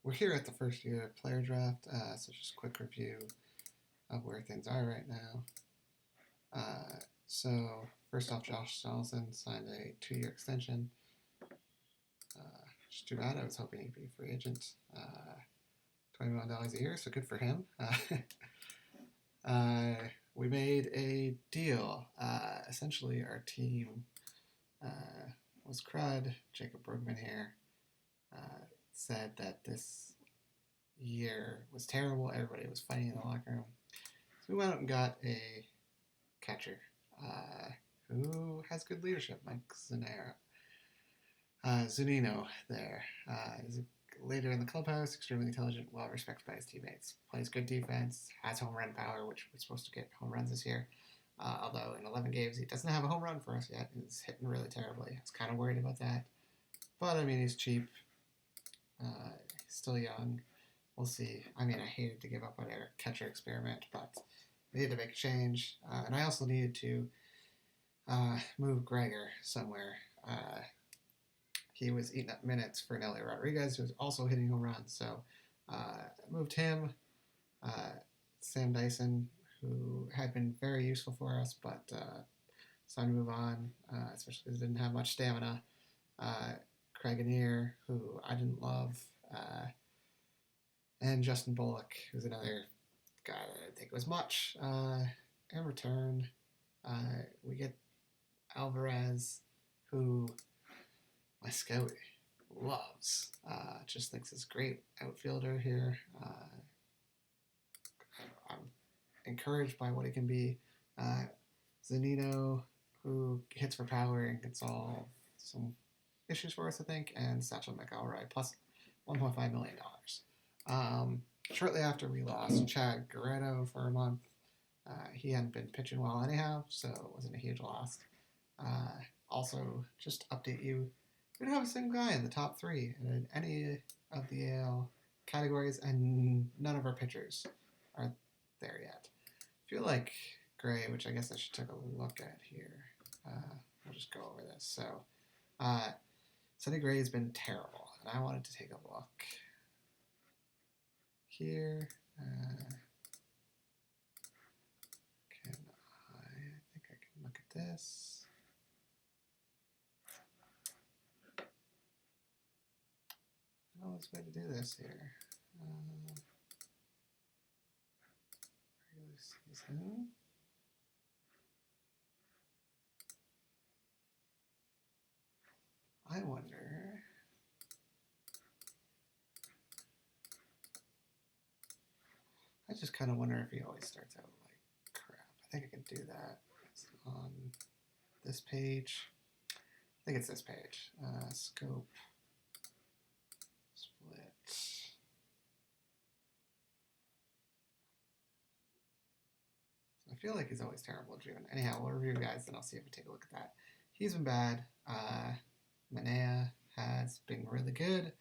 We're here at the first year player draft, so just a quick review of where things are right now. So first off, Josh Donaldson signed a 2-year extension. Just too bad. I was hoping he'd be a free agent. $20 million a year, so good for him. We made a deal. Essentially, our team was crud. Jacob Bergman here said that this year was terrible. Everybody was fighting in the locker room. So we went out and got a catcher who has good leadership, Mike Zunino there. He's a leader in the clubhouse, extremely intelligent, well respected by his teammates. Plays good defense, has home run power, which we're supposed to get home runs this year. Although in 11 games he doesn't have a home run for us yet. He's hitting really terribly. I was kind of worried about that. But I mean, he's cheap. He's still young. We'll see. I mean, I hated to give up on our catcher experiment, but we needed to make a change. And I also needed to move Gregor somewhere. He was eating up minutes for Nelly Rodriguez, who was also hitting home runs. So moved him. Sam Dyson, who had been very useful for us, but it's time to move on, especially because he didn't have much stamina. Craig Annear, who I didn't love. And Justin Bullock, who's another guy that I didn't think was much. In return, we get Alvarez, who my scout loves. Just thinks is a great outfielder here. I'm encouraged by what he can be. Zunino, who hits for power and can solve some issues for us, I think, and Satchel McElroy, plus $1.5 million. Shortly after we lost Chad Guerrero for a month, he hadn't been pitching well anyhow, so it wasn't a huge loss. Also, just to update you, we don't have a single guy in the top 3 in any of the AL categories, and none of our pitchers are there yet. I feel like Gray, which I guess I should take a look at here. We'll just go over this. So, Sonny Gray has been terrible, and I wanted to take a look here. I think I can look at this. I know this way to do this here. Regular season. I wonder. I just kind of wonder if he always starts out like crap. I think I can do that. It's on this page. I think it's this page. Scope. Split. So I feel like he's always terrible in June. Anyhow, we'll review guys, then I'll see if we take a look at that. He's been bad. Manea has been really good.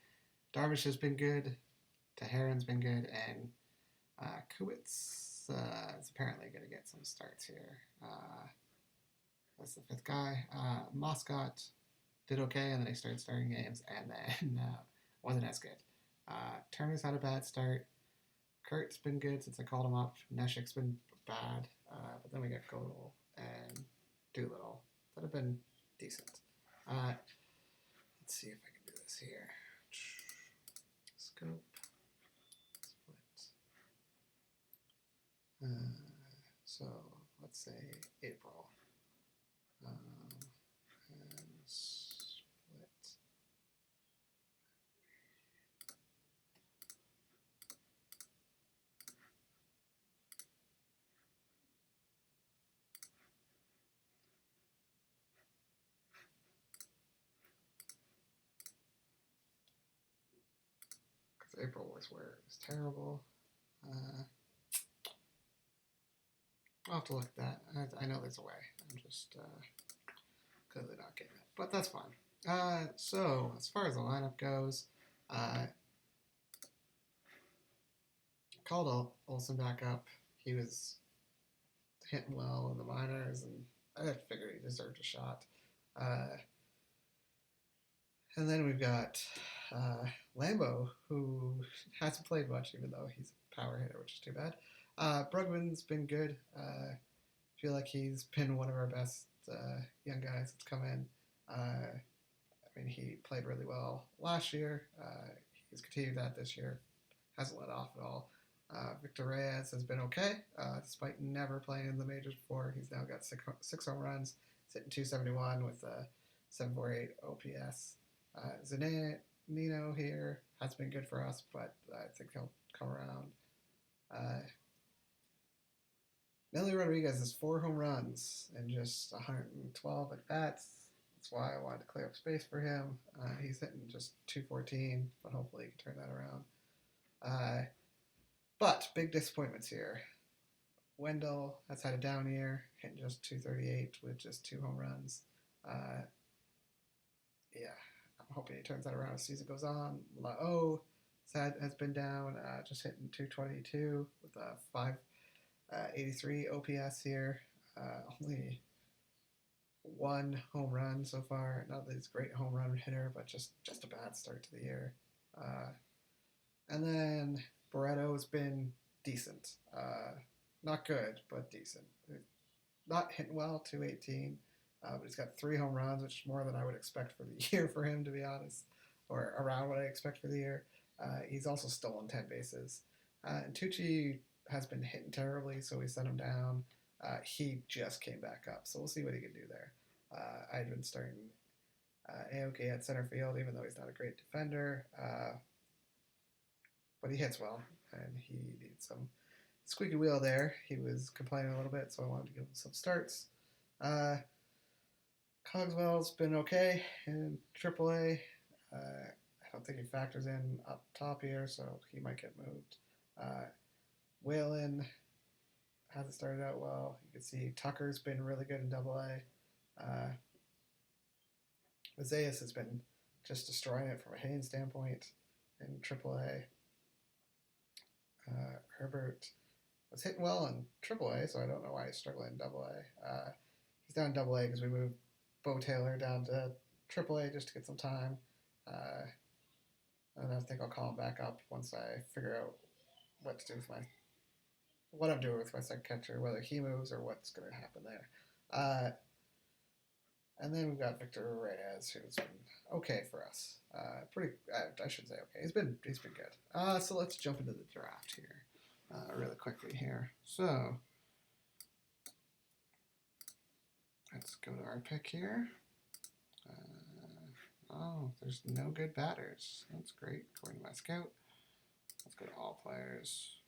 Darvish has been good. Teheran's been good. And Kuwitz is apparently going to get some starts here. That's the 5th guy. Moscott did okay, and then he started starting games, and then wasn't as good. Turner's had a bad start. Kurt's been good since I called him up. Neshek's been bad. But then we got Godel and Doolittle that have been decent. Let's see if I can do this here. Scope. Split. So let's say April. And split. Because April was where it was terrible. I'll have to look at that. I know there's a way. I'm just clearly not getting it. But that's fine. So, as far as the lineup goes, called Olsen back up. He was hitting well in the minors, and I figured he deserved a shot. And then we've got Lambo, who hasn't played much, even though he's a power hitter, which is too bad. Brugman's been good. Feel like he's been one of our best young guys that's come in. I mean, he played really well last year. He's continued that this year. Hasn't let off at all. Victor Reyes has been okay, despite never playing in the majors before. He's now got six home runs, sitting 271 with a 748 OPS. Zanino here has been good for us, but I think he'll come around. Nelly Rodriguez has 4 home runs and just 112 at bats. That's why I wanted to clear up space for him. He's hitting just 214, but hopefully he can turn that around. But big disappointments here. Wendell has had a down year, hitting just 238 with just 2 home runs. Yeah, I'm hoping he turns that around as the season goes on. Lao has been down, just hitting 222 with a 583 OPS here. Only 1 home run so far. Not that he's a great home run hitter, but just a bad start to the year. And then Barretto's been decent. Not good, but decent. Not hitting well, 218. But he's got 3 home runs, which is more than I would expect for the year for him, to be honest, or around what I expect for the year. He's also stolen 10 bases. And Tucci has been hitting terribly, so we sent him down. He just came back up, so we'll see what he can do there. I'd been starting Aoki at center field, even though he's not a great defender, but he hits well, and he needs some squeaky wheel there. He was complaining a little bit, so I wanted to give him some starts. Cogswell's been okay in AAA. I don't think he factors in up top here, so he might get moved. Whalen hasn't started out well. You can see Tucker's been really good in AA. Mazias has been just destroying it from a hitting standpoint in AAA. Herbert was hitting well in AAA, so I don't know why he's struggling in AA. He's down in AA because we moved Bo Taylor down to AAA just to get some time. And I think I'll call him back up once I figure out what to do with what I'm doing with my second catcher, whether he moves or what's going to happen there. And then we've got Victor Reyes, who's been okay for us. I should say okay. He's been good. So let's jump into the draft here, really quickly here. So let's go to our pick here. There's no good batters. That's great, according to my scout. Let's go to all players.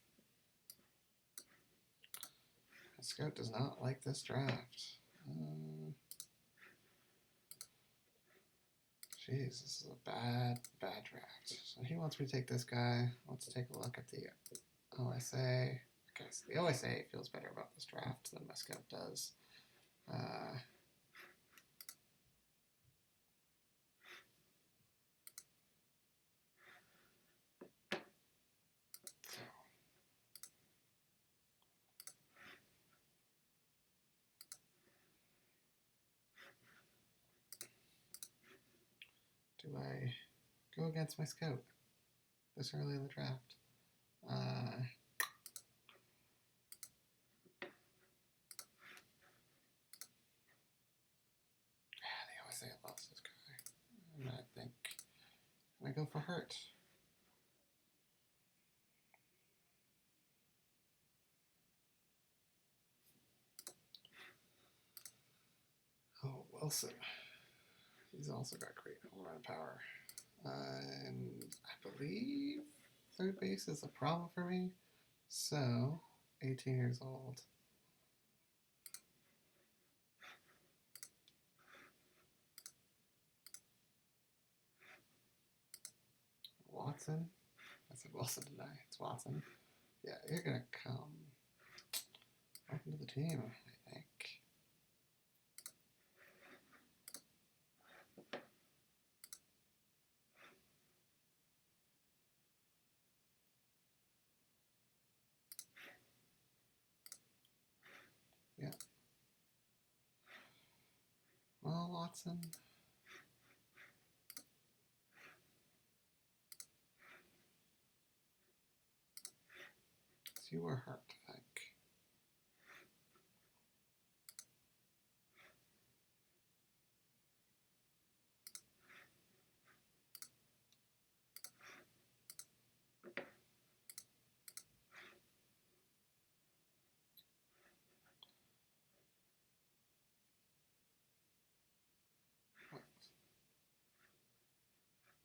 My scout does not like this draft. Jeez, this is a bad draft. So he wants me to take this guy. Let's take a look at the OSA. I guess the OSA feels better about this draft than my scout does. Do I go against my scout this early in the draft? The OSA lost this guy. And I think I go for Hurt. Oh, Wilson. He's also got great home run power. And I believe third base is a problem for me. So, 18 years old. Watson. I said Wilson, didn't I? It's Watson. Yeah, you're going to come up into the team, I think. Yeah. Well, Watson. fewer heart, I think.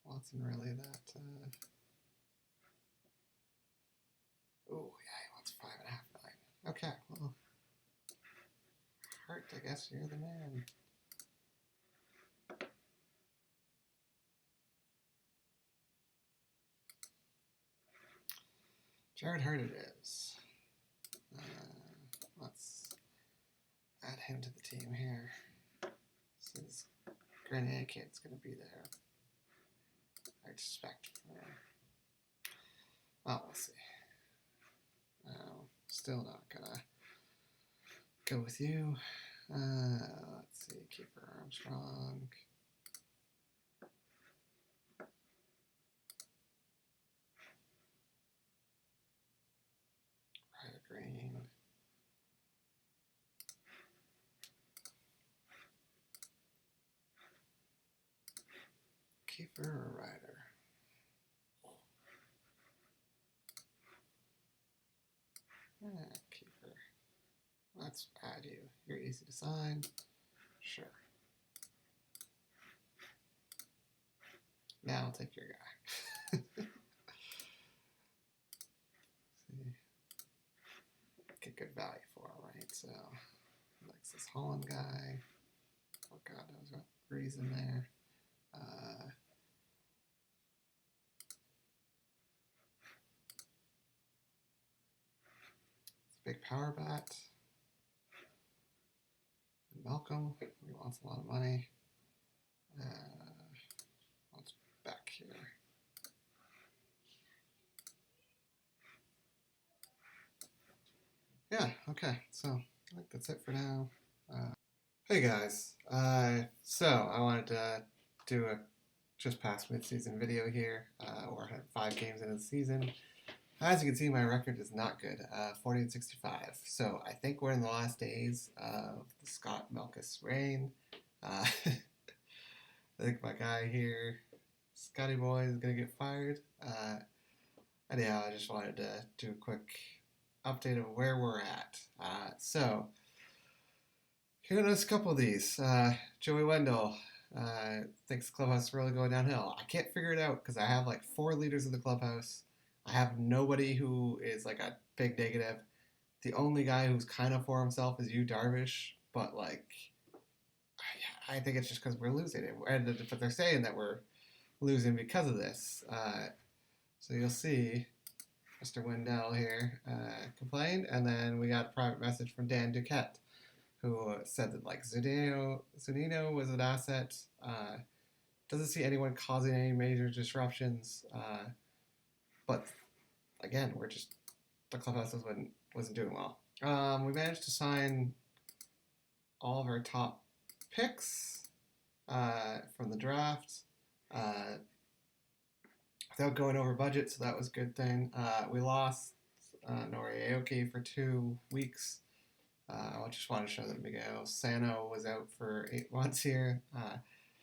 Wasn't really that. Oh, yeah, he wants 5.5 million. Okay, well, Hart, I guess you're the man. Jared Hart it is. Let's add him to the team here. This Grenier kid's going to be there. I expect for. Oh, we'll see. Still not gonna go with you. Let's see, Keeper Armstrong. Ryder Green. Keeper or Ryder? Keeper. Let's add you. You're easy to sign. Sure. Now I'll take your guy. See. Get good value for him, right? So, likes this Holland guy. Oh, God knows what reason there. Big power bat. Malcolm, he wants a lot of money. What's back here? Yeah, okay, so I think that's it for now. Hey guys, so I wanted to do a just past mid-season video here. We're 5 games into the season. As you can see, my record is not good, 40-65. So I think we're in the last days of the Scott Melkus reign. I think my guy here, Scotty Boy, is going to get fired. Anyhow, I just wanted to do a quick update of where we're at. So here are a couple of these. Joey Wendell thinks the clubhouse is really going downhill. I can't figure it out because I have like 4 leaders of the clubhouse. I have nobody who is like a big negative. The only guy who's kind of for himself is you, Darvish. But like, I think it's just because we're losing it. But they're saying that we're losing because of this. So you'll see Mr. Wendell here complained. And then we got a private message from Dan Duquette, who said that like Zunino was an asset. Doesn't see anyone causing any major disruptions. But again, the clubhouse wasn't doing well. We managed to sign all of our top picks from the draft without going over budget, so that was a good thing. We lost Nori Aoki for 2 weeks. I just wanted to show that Miguel Sano was out for 8 months here.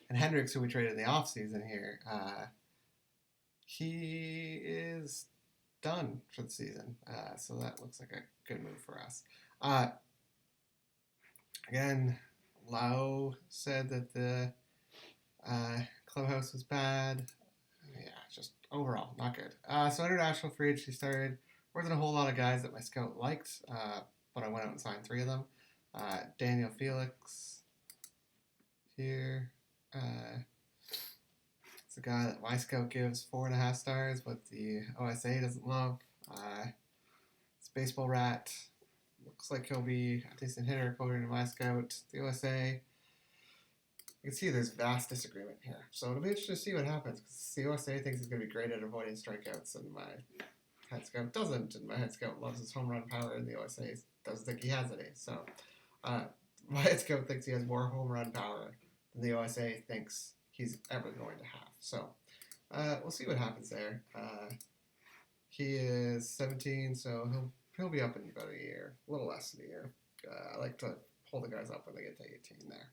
And Hendricks, who we traded in the offseason here, he is done for the season. So that looks like a good move for us. Again, Lau said that the clubhouse was bad. Yeah, just overall, not good. So international free agency started. Wasn't a whole lot of guys that my scout liked, but I went out and signed 3 of them. Daniel Felix here. It's a guy that my scout gives 4.5 stars, but the OSA doesn't love. It's Baseball Rat. Looks like he'll be a decent hitter according to my scout. The OSA, you can see there's vast disagreement here. So it'll be interesting to see what happens, because the OSA thinks he's going to be great at avoiding strikeouts, and my head scout doesn't. And my head scout loves his home run power, and the OSA doesn't think he has any. So my head scout thinks he has more home run power than the OSA thinks he's ever going to have. So we'll see what happens there. He is 17, so he'll He'll be up in about a year, a little less than a year. I like to pull the guys up when they get to 18 there.